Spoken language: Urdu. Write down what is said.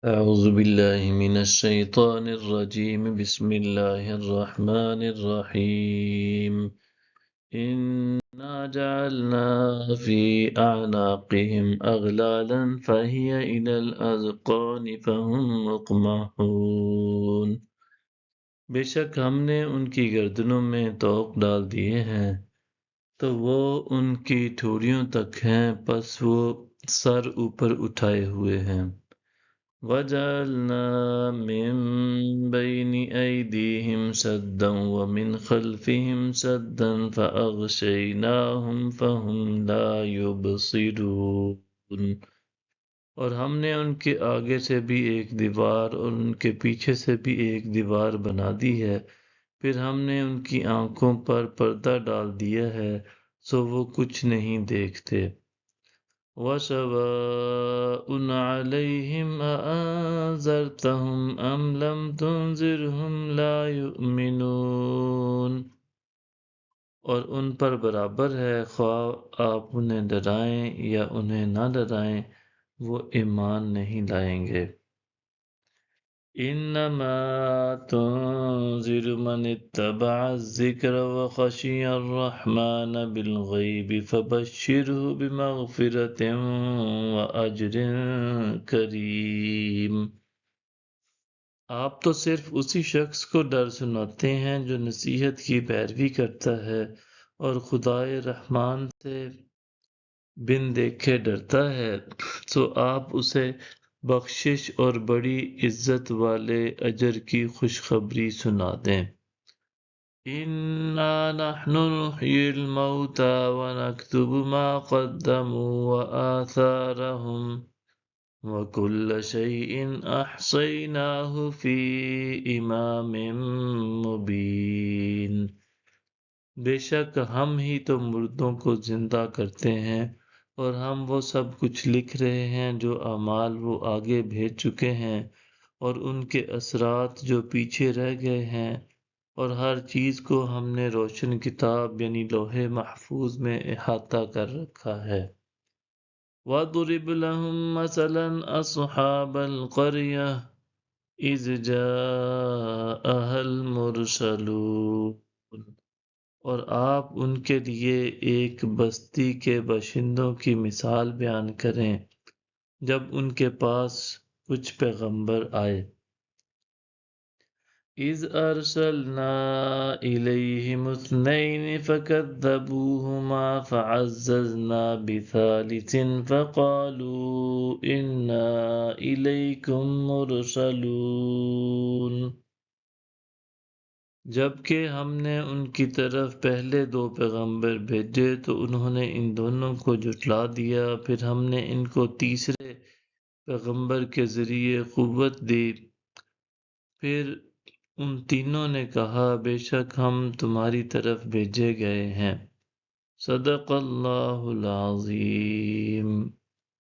أعوذ بالله من الشيطان الرجيم بسم الله الرحمن الرحيم إنا جعلنا في أعناقهم أغلالا فهي إلى الأذقان فهم مقمحون بے شک ہم نے ان کی گردنوں میں طوق ڈال دیے ہیں تو وہ ان کی ٹھوڑیوں تک ہیں پس وہ سر اوپر اٹھائے ہوئے ہیں وَجَعَلْنَا مِن بَيْنِ أَيْدِيهِمْ سَدًّا وَمِنْ خَلْفِهِمْ سَدًّا فَأَغْشَيْنَاهُمْ فَهُمْ لَا يُبْصِرُونَ اور ہم نے ان کے آگے سے بھی ایک دیوار اور ان کے پیچھے سے بھی ایک دیوار بنا دی ہے پھر ہم نے ان کی آنکھوں پر پردہ ڈال دیا ہے سو وہ کچھ نہیں دیکھتے وَسَوَاءٌ عَلَيْهِمْ أَأَنذَرْتَهُمْ أَمْ لَمْ تُنذِرْهُمْ لَا يُؤْمِنُونَ اور ان پر برابر ہے خواہ آپ انہیں ڈرائیں یا انہیں نہ ڈرائیں وہ ایمان نہیں لائیں گے انما تنذر من اتبع الذکر وخشی الرحمن بالغیب فبشرہ بمغفرت واجر کریم آپ تو صرف اسی شخص کو ڈر سناتے ہیں جو نصیحت کی پیروی کرتا ہے اور خدائے رحمان سے بن دیکھے ڈرتا ہے تو آپ اسے بخشش اور بڑی عزت والے اجر کی خوشخبری سنا دیں اِنَّا نَحْنُ نُحْيِي الْمَوْتَى وَنَكْتُبُ مَا قَدَّمُوا وَآثَارَهُمْ وَكُلَّ شَيْءٍ أَحْصَيْنَاهُ فِي إِمَامٍ مُبِينٍ بے شک ہم ہی تو مردوں کو زندہ کرتے ہیں اور ہم وہ سب کچھ لکھ رہے ہیں جو اعمال وہ آگے بھیج چکے ہیں اور ان کے اثرات جو پیچھے رہ گئے ہیں اور ہر چیز کو ہم نے روشن کتاب یعنی لوح محفوظ میں احاطہ کر رکھا ہے وَاضْرِبْ لَهُم مَّثَلًا أَصْحَابَ الْقَرْيَةِ إِذْ جَاءَهَا الْمُرْسَلُونَ اور آپ ان کے لیے ایک بستی کے باشندوں کی مثال بیان کریں جب ان کے پاس کچھ پیغمبر آئے اِذْ أَرْسَلْنَا إِلَيْهِمُ اثْنَيْنِ فَكَذَّبُوهُمَا فَعَزَّزْنَا بِثَالِثٍ فَقَالُوا إِنَّا إِلَيْكُمْ مُرْسَلُونَ جبکہ ہم نے ان کی طرف پہلے دو پیغمبر بھیجے تو انہوں نے ان دونوں کو جھٹلا دیا پھر ہم نے ان کو تیسرے پیغمبر کے ذریعے قوت دی پھر ان تینوں نے کہا بے شک ہم تمہاری طرف بھیجے گئے ہیں صدق اللہ العظیم